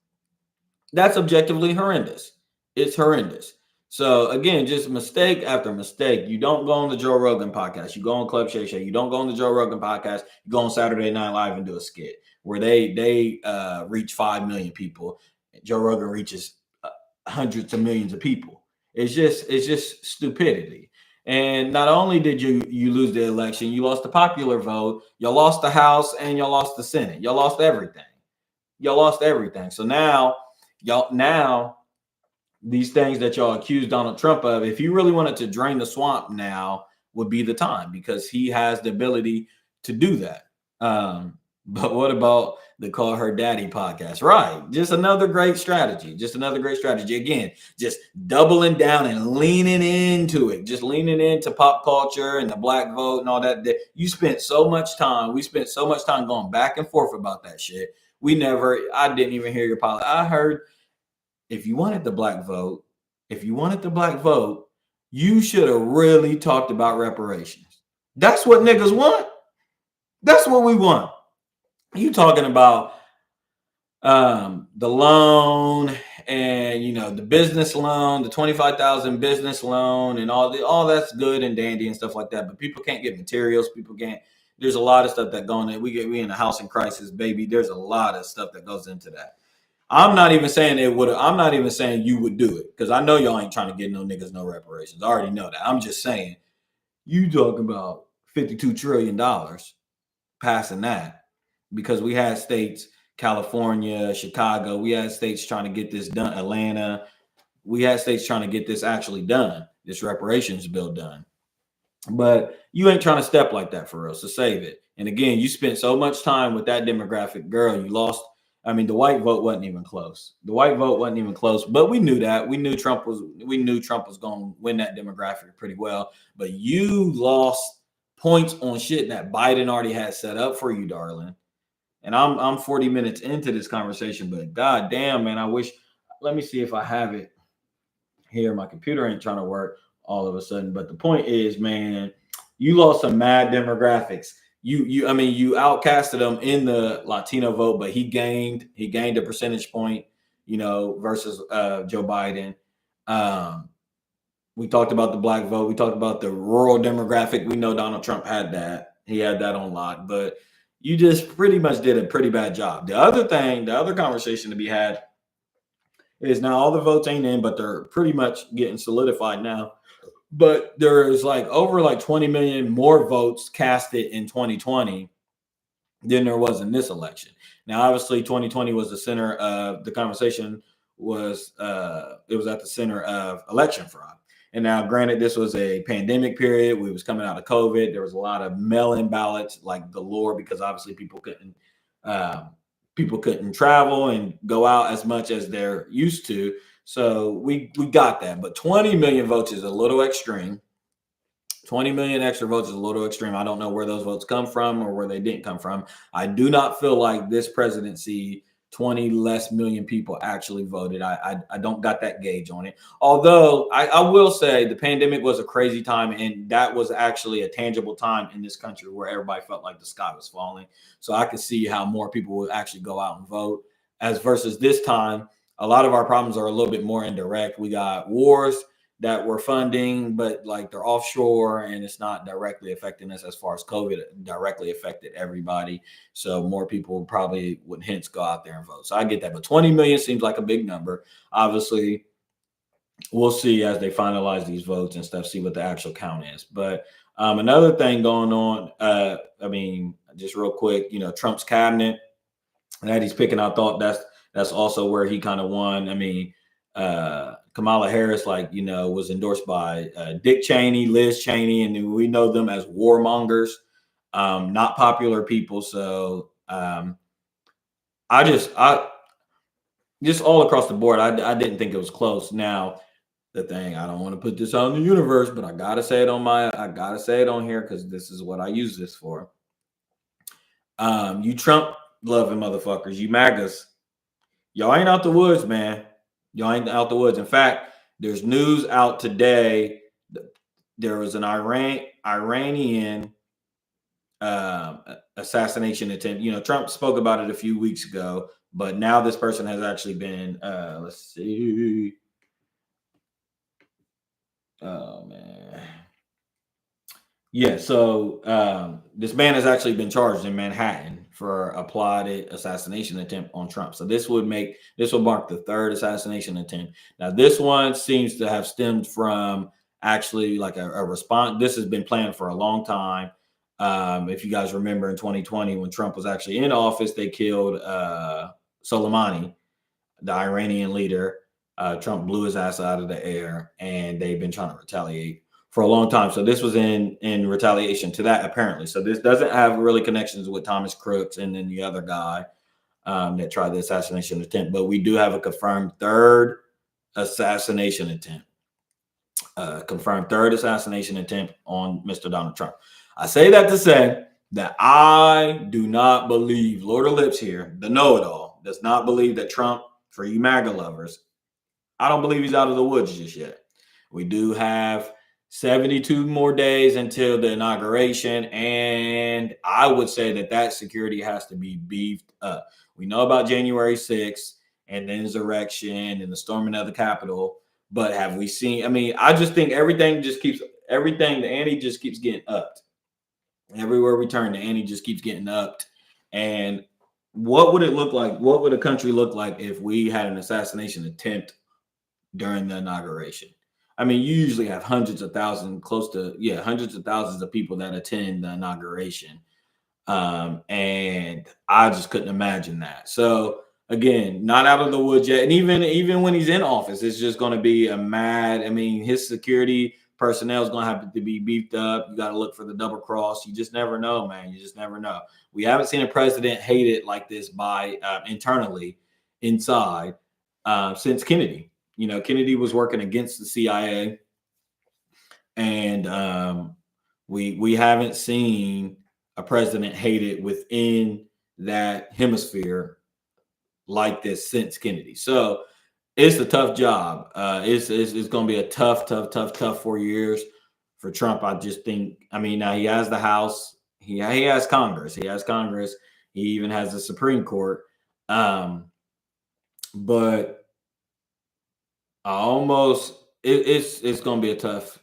That's objectively horrendous. It's horrendous. So again, just mistake after mistake. You don't go on the Joe Rogan podcast. You go on Club Shay Shay. You don't go on the Joe Rogan podcast. You go on Saturday Night Live and do a skit where they reach 5 million people. Joe Rogan reaches hundreds of millions of people. It's just stupidity. And not only did you lose the election, you lost the popular vote, you lost the House, and you lost the Senate. You lost everything. So now these things that y'all accused Donald Trump of, if you really wanted to drain the swamp, now would be the time, because he has the ability to do that. But what about the Call Her Daddy podcast? Right. Just another great strategy. Again, just doubling down and leaning into it. Just leaning into pop culture and the black vote and all that. We spent so much time going back and forth about that shit. I didn't even hear your policy. I heard, if you wanted the black vote, you should have really talked about reparations. That's what niggas want. That's what we want. You talking about the loan and the business loan, the $25,000 business loan, and all that's good and dandy and stuff like that. But people can't get materials. There's a lot of stuff that going in. We in a housing crisis, baby. There's a lot of stuff that goes into that. I'm not even saying I'm not even saying you would do it, because I know y'all ain't trying to get no niggas no reparations. I already know that. I'm just saying, you talking about $52 trillion passing that, because we had states, California, Chicago, we had states trying to get this done, Atlanta, we had states trying to get this actually done, this reparations bill done. But you ain't trying to step like that for real, so save it. And again, you spent so much time with that demographic. Girl, you lost. I mean, the white vote wasn't even close. The white vote wasn't even close, but we knew that. We knew Trump was going to win that demographic pretty well. But you lost points on shit that Biden already had set up for you, darling. And I'm 40 minutes into this conversation, but god damn, man, I wish. Let me see if I have it here. My computer ain't trying to work all of a sudden. But the point is, man, you lost some mad demographics. I mean, you outcasted him in the Latino vote, but he gained a percentage point, versus Joe Biden. We talked about the black vote. We talked about the rural demographic. We know Donald Trump had that. He had that on lock, but you just pretty much did a pretty bad job. The other conversation to be had is now all the votes ain't in, but they're pretty much getting solidified now. But there's over 20 million more votes casted in 2020 than there was in this election. Now, obviously, 2020 was the center of the conversation. It was at the center of election fraud. And now, granted, this was a pandemic period. We was coming out of COVID. There was a lot of mail-in ballots like galore because obviously people couldn't travel and go out as much as they're used to. So we got that. But 20 million votes is a little extreme. 20 million extra votes is a little extreme. I don't know where those votes come from or where they didn't come from. I do not feel like this presidency 20 less million people actually voted. I don't got that gauge on it. Although I will say the pandemic was a crazy time, and that was actually a tangible time in this country where everybody felt like the sky was falling. So I could see how more people would actually go out and vote as versus this time. A lot of our problems are a little bit more indirect. We got wars that we're funding, but they're offshore and it's not directly affecting us as far as COVID directly affected everybody. So more people probably would hence go out there and vote. So I get that. But 20 million seems like a big number. Obviously, we'll see as they finalize these votes and stuff, see what the actual count is. But another thing going on, just real quick, Trump's cabinet that he's picking, I thought that's also where he kind of won. I mean, Kamala Harris, was endorsed by Dick Cheney, Liz Cheney, and we know them as warmongers, not popular people. So I just all across the board, I didn't think it was close. Now, the thing, I don't want to put this out in the universe, but I gotta say it on here because this is what I use this for. You Trump loving motherfuckers, you MAGAs, y'all ain't out the woods, man. Y'all ain't out the woods. In fact, there's news out today. There was an Iranian assassination attempt. Trump spoke about it a few weeks ago, but now this person has actually been, let's see. Oh, man. Yeah, so this man has actually been charged in Manhattan for a plotted assassination attempt on Trump. So this would mark the third assassination attempt. Now, this one seems to have stemmed from actually a response. This has been planned for a long time. If you guys remember in 2020, when Trump was actually in office, they killed Soleimani, the Iranian leader. Trump blew his ass out of the air, and they've been trying to retaliate for a long time. So this was in retaliation to that, apparently. So this doesn't have really connections with Thomas Crooks and then the other guy that tried the assassination attempt. But we do have a confirmed third assassination attempt. Confirmed third assassination attempt on Mr. Donald Trump. I say that to say that I do not believe, Lord of Lips here, the know-it-all, does not believe that Trump, for you MAGA lovers, I don't believe he's out of the woods just yet. We do have 72 more days until the inauguration, and I would say that security has to be beefed up. We know about January 6th and the insurrection and the storming of the Capitol, but have we seen? I mean, I just think the ante just keeps getting upped. Everywhere we turn, the ante just keeps getting upped. And what would it look like? What would a country look like if we had an assassination attempt during the inauguration? I mean, you usually have hundreds of thousands of people that attend the inauguration. And I just couldn't imagine that. So again, not out of the woods yet. And even when he's in office, it's just going to be his security Personnel is going to have to be beefed up. You got to look for the double cross. You just never know, man. You just never know. We haven't seen a president hated like this by internally inside since Kennedy. You know, Kennedy was working against the CIA, and we haven't seen a president hated within that hemisphere like this since Kennedy. So it's a tough job. It's going to be a tough 4 years for Trump. I just think. I mean, now he has the House. He has Congress. He has Congress. He even has the Supreme Court. But it's going to be a tough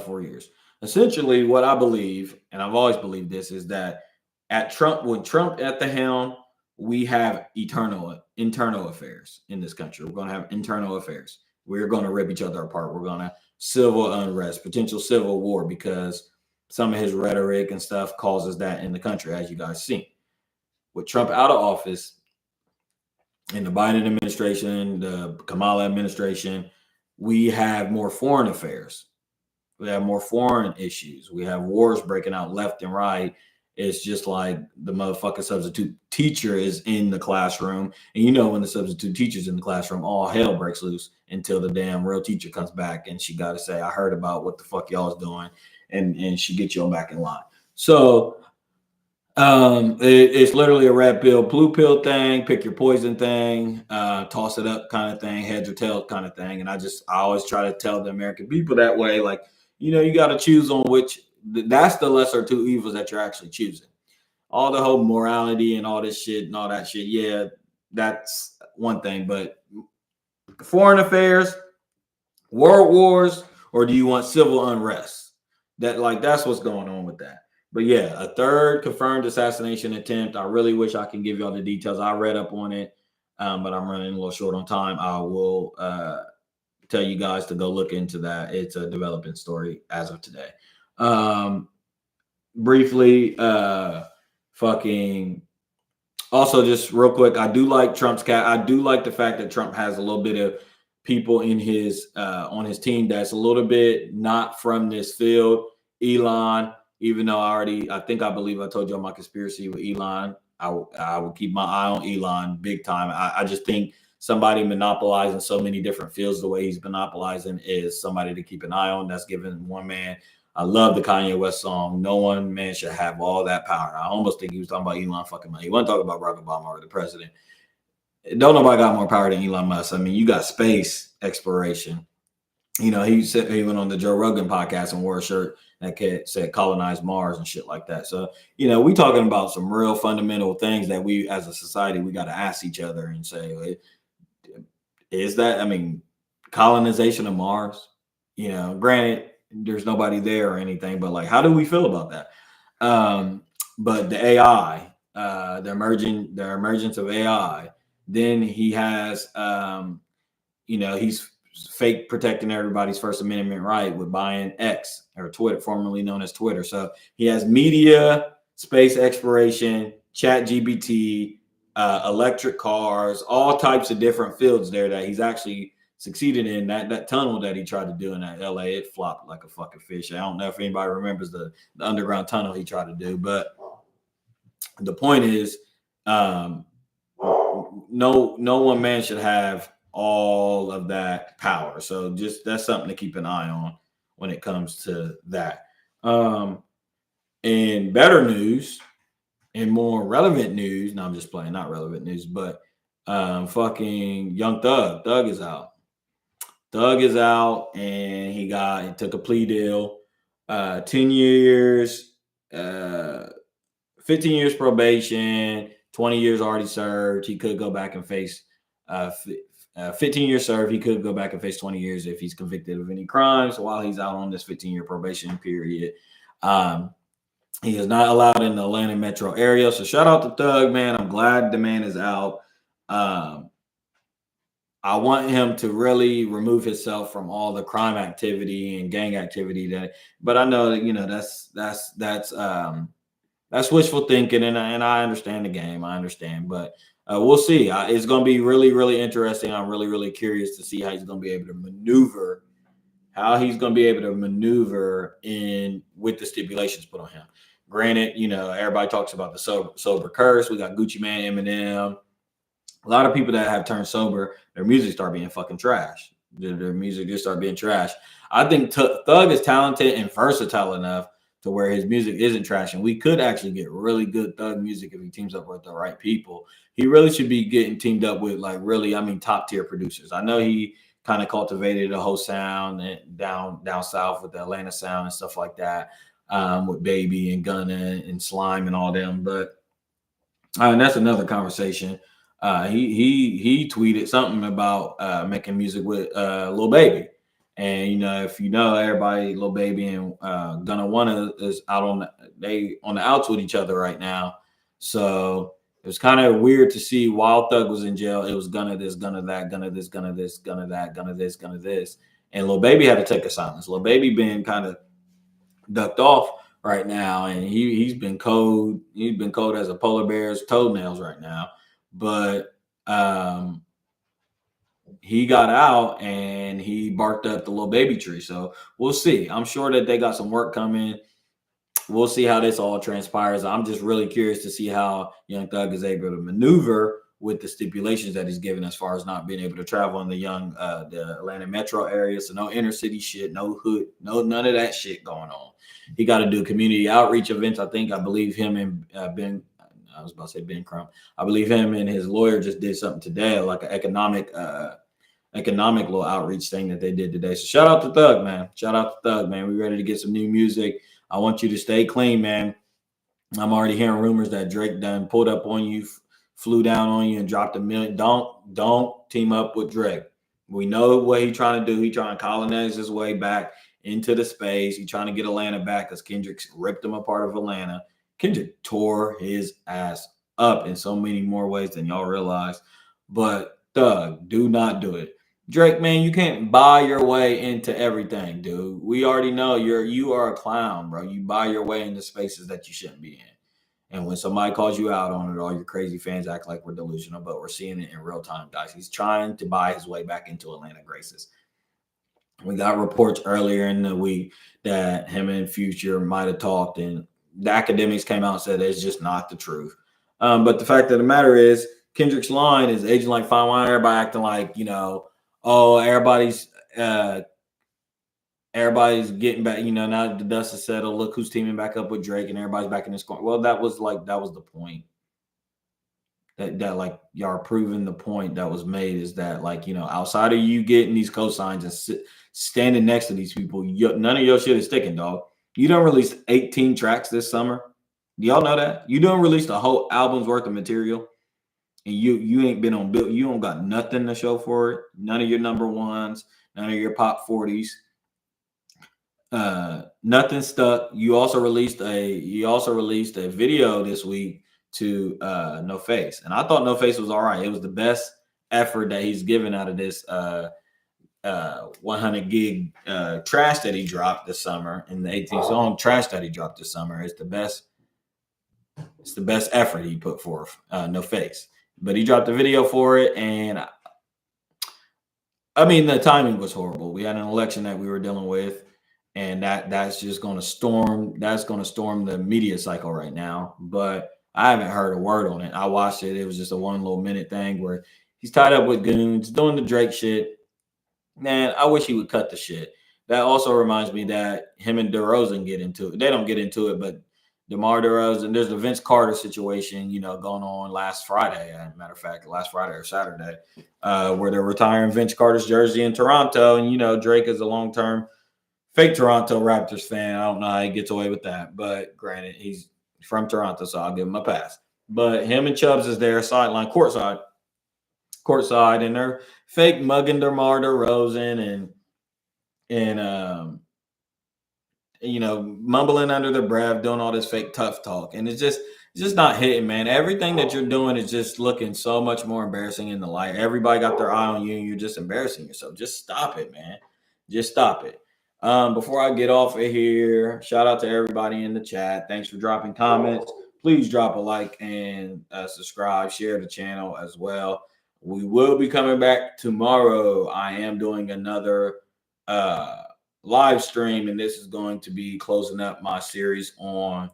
4 years. Essentially, what I believe, and I've always believed this, is that when Trump at the helm, we have internal affairs in this country. We're going to have internal affairs. We're going to rip each other apart. We're going to civil unrest, potential civil war, because some of his rhetoric and stuff causes that in the country, as you guys see. With Trump out of office, in the Biden administration, the Kamala administration, we have more foreign affairs. We have more foreign issues. We have wars breaking out left and right. It's just like the motherfucking substitute teacher is in the classroom. And you know, when the substitute teacher's in the classroom, all hell breaks loose until the damn real teacher comes back and she got to say, I heard about what the fuck y'all is doing. And she gets you back in line. So it's literally a red pill, blue pill thing, pick your poison thing, toss it up kind of thing, heads or tails kind of thing. And I always try to tell the American people that way, like, you know, you got to choose on which. That's the lesser two evils that you're actually choosing. All the whole morality and all this shit and all that shit. Yeah, that's one thing. But foreign affairs, world wars, or do you want civil unrest? That's what's going on with that. But yeah, a third confirmed assassination attempt. I really wish I can give you all the details. I read up on it, but I'm running a little short on time. I will tell you guys to go look into that. It's a developing story as of today. Briefly, also just real quick, I do like Trump's I do like the fact that Trump has a little bit of people in his on his team that's a little bit not from this field. Elon, even though I believe I told you on my conspiracy with Elon, I will keep my eye on Elon big time. I just think somebody monopolizing so many different fields the way he's monopolizing is somebody to keep an eye on. That's given one man. I love the Kanye West song. No one man should have all that power. I almost think he was talking about Elon fucking money. He wasn't talking about Barack Obama or the president. Don't nobody got more power than Elon Musk. I mean, you got space exploration. You know, he said he went on the Joe Rogan podcast and wore a shirt that said colonize Mars and shit like that. So, you know, we talking about some real fundamental things that we as a society, we got to ask each other and say, is that, I mean, colonization of Mars? You know, granted, there's nobody there or anything, but like, how do we feel about that? But the AI, the emergence of AI, then he has, you know, he's fake protecting everybody's First Amendment right with buying X or Twitter, formerly known as Twitter. So he has media, space exploration, chat GPT, electric cars, all types of different fields there that he's actually succeeded in. That tunnel that he tried to do in that LA, it flopped like a fucking fish. I don't know if anybody remembers the underground tunnel he tried to do, but the point is, no one man should have all of that power. So just that's something to keep an eye on when it comes to that. And better news and more relevant news. No, I'm just playing, not relevant news, but fucking Young Thug is out. Thug is out, and he took a plea deal, 10 years, 15 years probation, 20 years already served. He could go back and face 15 years served. He could go back and face 20 years if he's convicted of any crimes while he's out on this 15-year probation period. He is not allowed in the Atlanta metro area. So shout out to Thug, man. I'm glad the man is out. I want him to really remove himself from all the crime activity and gang activity but I know that, you know, that's wishful thinking, and I understand the game. I understand, but we'll see. It's going to be really, really interesting. I'm really, really curious to see how he's going to be able to maneuver how he's going to be able to maneuver in with the stipulations put on him. Granted, everybody talks about the sober curse. We got Gucci Mane, Eminem. A lot of people that have turned sober, their music start being fucking trash. Their music just start being trash. I think Thug is talented and versatile enough to where his music isn't trash, and we could actually get really good Thug music if he teams up with the right people. He really should be getting teamed up with top tier producers. I know he kind of cultivated a whole sound down south with the Atlanta sound and stuff like that, with Baby and Gunna and Slime and all them, but and that's another conversation. He tweeted something about making music with Lil Baby, and if everybody, Lil Baby and Gunna One is out on the outs with each other right now. So it was kind of weird to see while Thug was in jail, it was Gunna this, Gunna that, Gunna this, Gunna this, Gunna that, Gunna this, Gunna this, and Lil Baby had to take a silence. Lil Baby been kind of ducked off right now, and he's been cold. He's been cold as a polar bear's toenails right now. But he got out and he barked up the Lil Baby tree. So we'll see. I'm sure that they got some work coming. We'll see how this all transpires. I'm just really curious to see how Young Thug is able to maneuver with the stipulations that he's given as far as not being able to travel in the Atlanta metro area. So no inner city shit, no hood, none of that shit going on. He got to do community outreach events. I believe him and Ben Crump. I believe him and his lawyer just did something today, like an economic little outreach thing that they did today. So shout out to Thug, man. Shout out to Thug, man. We ready to get some new music. I want you to stay clean, man. I'm already hearing rumors that Drake done pulled up on you, flew down on you, and dropped $1 million. Don't team up with Drake. We know what he's trying to do. He's trying to colonize his way back into the space. He's trying to get Atlanta back because Kendrick ripped him apart of Atlanta. Kendrick tore his ass up in so many more ways than y'all realize. But Thug, do not do it. Drake, man, you can't buy your way into everything, dude. We already know you are a clown, bro. You buy your way into spaces that you shouldn't be in. And when somebody calls you out on it, all your crazy fans act like we're delusional, but we're seeing it in real time, guys. He's trying to buy his way back into Atlanta graces. We got reports earlier in the week that him and Future might have talked, and the academics came out and said it's just not the truth. But the fact of the matter is, Kendrick's line is aging like fine wine. Everybody acting like, everybody's getting back, now that the dust is settled, look who's teaming back up with Drake and everybody's back in this corner. Well, that was the point. That like y'all are proving the point that was made is that outside of you getting these cosigns and standing next to these people, none of your shit is sticking, dog. You done released 18 tracks this summer. Do y'all know that? You done released a whole album's worth of material. And you ain't been on bill. You don't got nothing to show for it. None of your number ones, none of your pop 40s. Nothing stuck. You also released a video this week to No Face. And I thought No Face was all right. It was the best effort that he's given out of this 100 gig trash that he dropped this summer, and the 18 song trash that he dropped this summer is the best. It's the best effort he put forth. No Face. But he dropped a video for it, and the timing was horrible. We had an election that we were dealing with, and that's just going to storm. That's going to storm the media cycle right now. But I haven't heard a word on it. I watched it. It was just a 1 little minute thing where he's tied up with goons, doing the Drake shit. Man, I wish he would cut the shit. That also reminds me that him and DeRozan get into it. They don't get into it, but DeMar DeRozan, there's the Vince Carter situation, going on last Friday. As a matter of fact, last Friday or Saturday, where they're retiring Vince Carter's jersey in Toronto. And, Drake is a long-term fake Toronto Raptors fan. I don't know how he gets away with that. But granted, he's from Toronto, so I'll give him a pass. But him and Chubbs is there, sideline, courtside, and they're fake mugging DeMar DeRozan and mumbling under their breath, doing all this fake tough talk. And it's just not hitting, man. Everything that you're doing is just looking so much more embarrassing in the light. Everybody got their eye on you and you're just embarrassing yourself. Just stop it, man. Just stop it. Before I get off of here, shout out to everybody in the chat. Thanks for dropping comments. Please drop a like and subscribe, share the channel as well. We will be coming back tomorrow. I am doing another live stream, and this is going to be closing up my series on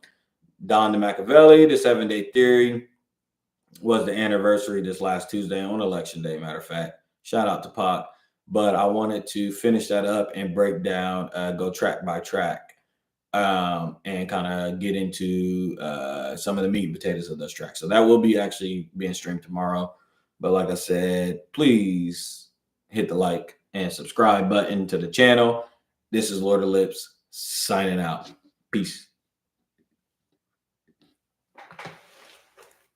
Don de Machiavelli, the 7-day theory. Was the anniversary this last Tuesday on election day, matter of fact. Shout out to Pop. But I wanted to finish that up and break down, go track by track, and kind of get into some of the meat and potatoes of those tracks. So that will be actually being streamed tomorrow. But like I said, please hit the like and subscribe button to the channel. This is Lord of Lips signing out. Peace.